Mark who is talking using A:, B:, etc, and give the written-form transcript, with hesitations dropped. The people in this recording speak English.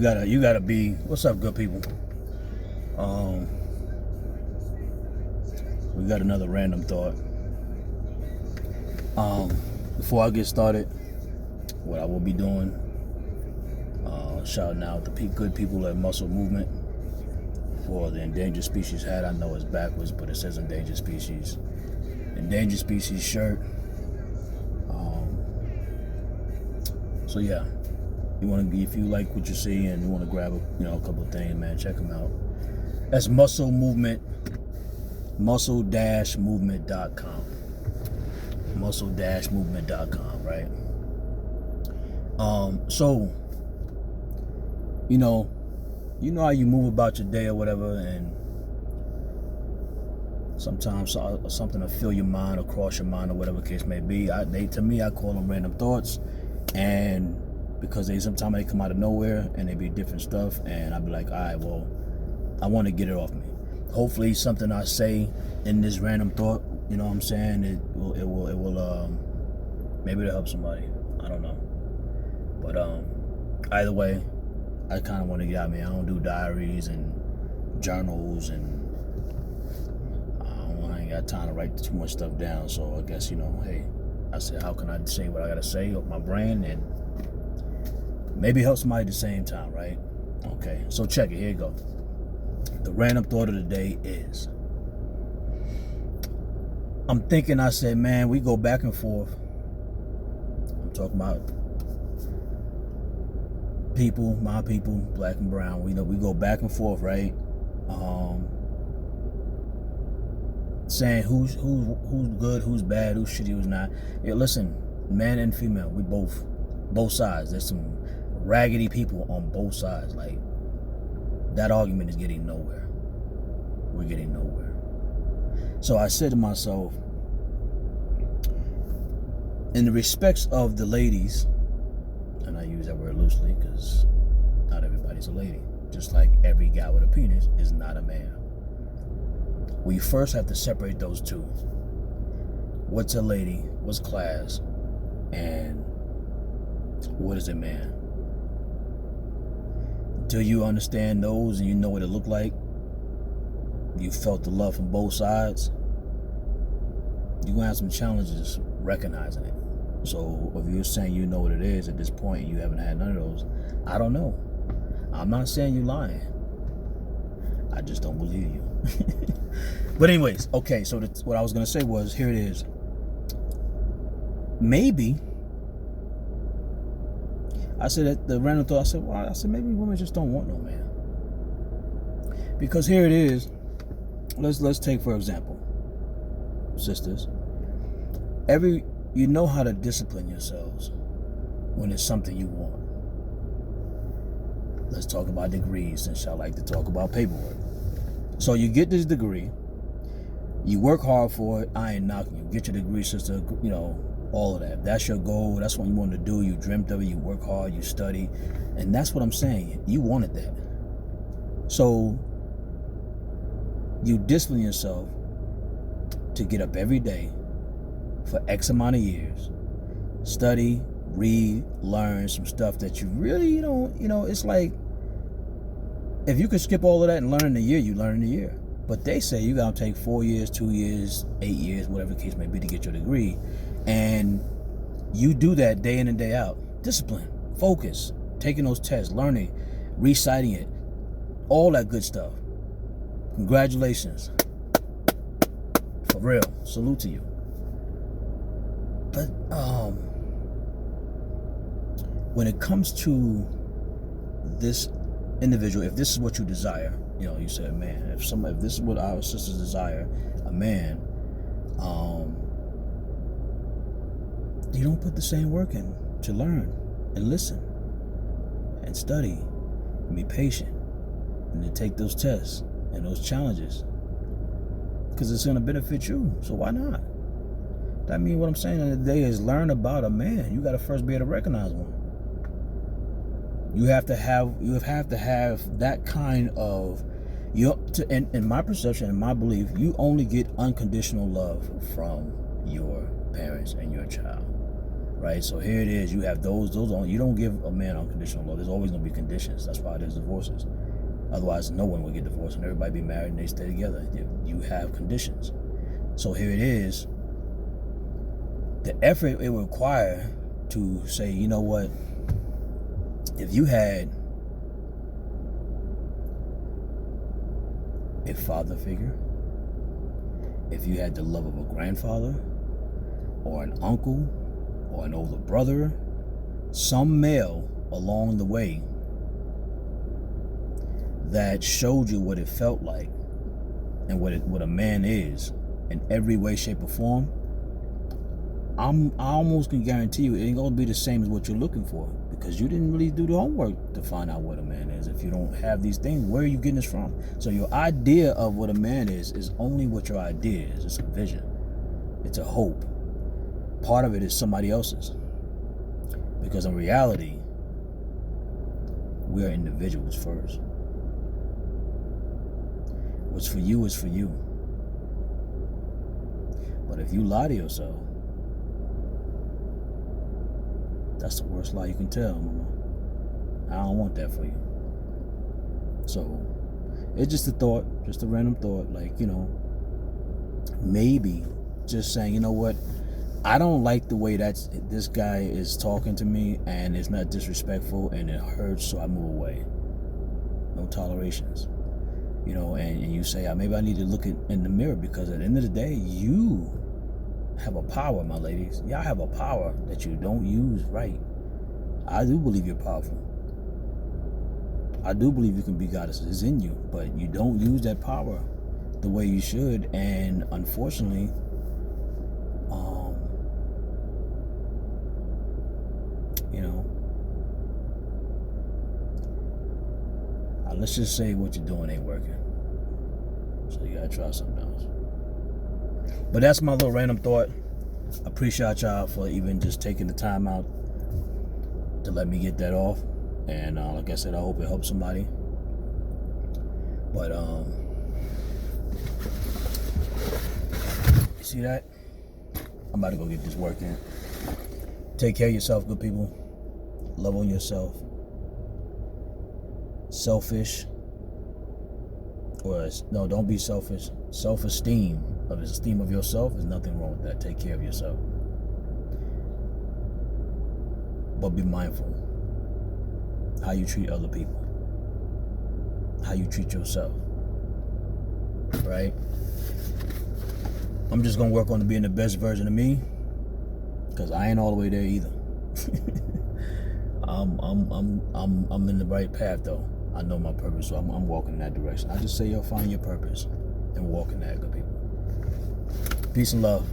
A: you gotta be. What's up, good people? We got another random thought. Before I get started, what I will be doing, shouting out the good people at Muscle Movement for the endangered species hat. I know it's backwards, but it says endangered species. Endangered species shirt. So yeah, if you like what you see and you want to grab a couple of things, man, check them out. That's Muscle Movement, muscle-movement.com. Muscle-movement.com, right? So you know how you move about your day or whatever, and sometimes something will fill your mind or cross your mind or whatever the case may be. To me, I call them random thoughts, and because sometimes they come out of nowhere and they be different stuff, and I'll be like, all right, well, I want to get it off me. Hopefully something I say in this random thought, you know what I'm saying, it will maybe it'll help somebody. I don't know. But either way, I kind of want to get out of me. I don't do diaries and journals, and I ain't got time to write too much stuff down. So I guess, hey, I said, how can I say what I got to say off my brain and maybe help somebody at the same time, right? Okay, so check it. Here you go. The random thought of the day is, I'm thinking, I said, man, we go back and forth. I'm talking about people, my people, black and brown. We go back and forth, right? Saying who's good, who's bad, who's shitty, who's not. Yeah, listen, man and female, we both sides. There's some raggedy people on both sides. Like, that argument is getting nowhere. We're getting nowhere. So I said to myself, in the respects of the ladies, and I use that word loosely because not everybody's a lady, just like every guy with a penis is not a man. We first have to separate those two. What's a lady? What's class? And what is a man? Until you understand those and you know what it looked like, you felt the love from both sides, you're going to have some challenges recognizing it. So if you're saying you know what it is at this point and you haven't had none of those, I don't know. I'm not saying you're lying. I just don't believe you. But anyways, okay, so what I was going to say was, here it is. Maybe, I said that the random thought, I said maybe women just don't want no man. Because here it is. Let's take, for example, sisters. You know how to discipline yourselves when it's something you want. Let's talk about degrees, since I like to talk about paperwork. So you get this degree, you work hard for it. I ain't knocking you. Get your degree, sister. All of that. That's your goal. That's what you wanted to do. You dreamt of it. You work hard. You study, and that's what I'm saying. You wanted that. So you discipline yourself to get up every day for X amount of years, study, read, learn some stuff that you really, it's like, if you could skip all of that and learn in a year, you learn in a year. But they say you gotta take 4 years, 2 years, 8 years, whatever the case may be, to get your degree. And you do that day in and day out. Discipline, focus, taking those tests, learning, reciting it, all that good stuff. Congratulations. For real. Salute to you. But when it comes to this individual, if this is what you desire, you said, man, if this is what our sisters desire, a man, you don't put the same work in to learn and listen and study and be patient and to take those tests and those challenges, because it's going to benefit you. So why not? That means what I'm saying today is learn about a man. You got to first be able to recognize one. You have to have that kind of, in my perception and my belief, you only get unconditional love from your parents and your child. right? So here it is. You have those you don't give a man unconditional love. There's always going to be conditions. That's why there's divorces. Otherwise, no one would get divorced and everybody be married and they stay together. You have conditions. So here it is. The effort it would require to say, you know what, if you had a father figure, if you had the love of a grandfather or an uncle or an older brother, some male along the way that showed you what it felt like and what a man is in every way, shape, or form, I almost can guarantee you it ain't gonna be the same as what you're looking for, because you didn't really do the homework to find out what a man is. If you don't have these things, where are you getting this from? So your idea of what a man is only what your idea is. It's a vision. It's a hope. Part of it is somebody else's. Because in reality, we are individuals first. What's for you is for you. But if you lie to yourself, that's the worst lie you can tell, mama. I don't want that for you. So, it's just a thought, just a random thought. Like, maybe just saying, you know what? I don't like the way this guy is talking to me, and it's not disrespectful, and it hurts, so I move away. No tolerations. And you say, maybe I need to look in the mirror, because at the end of the day, you have a power, my ladies. Y'all have a power that you don't use right. I do believe you're powerful. I do believe you can be goddesses. It's in you, but you don't use that power the way you should, and unfortunately, let's just say what you're doing ain't working. So you gotta try something else. But that's my little random thought. I appreciate y'all for even just taking the time out to let me get that off. And like I said, I hope it helps somebody. But you see that? I'm about to go get this work in. Take care of yourself, good people. Love on yourself. Selfish, no, don't be selfish. Self-esteem, esteem of yourself, there's nothing wrong with that. Take care of yourself, but be mindful how you treat other people, how you treat yourself, right? I'm just gonna work on being the best version of me, because I ain't all the way there either. I'm in the right path though. I know my purpose, so I'm walking in that direction. I just say, find your purpose and walk in that, good people. Peace and love.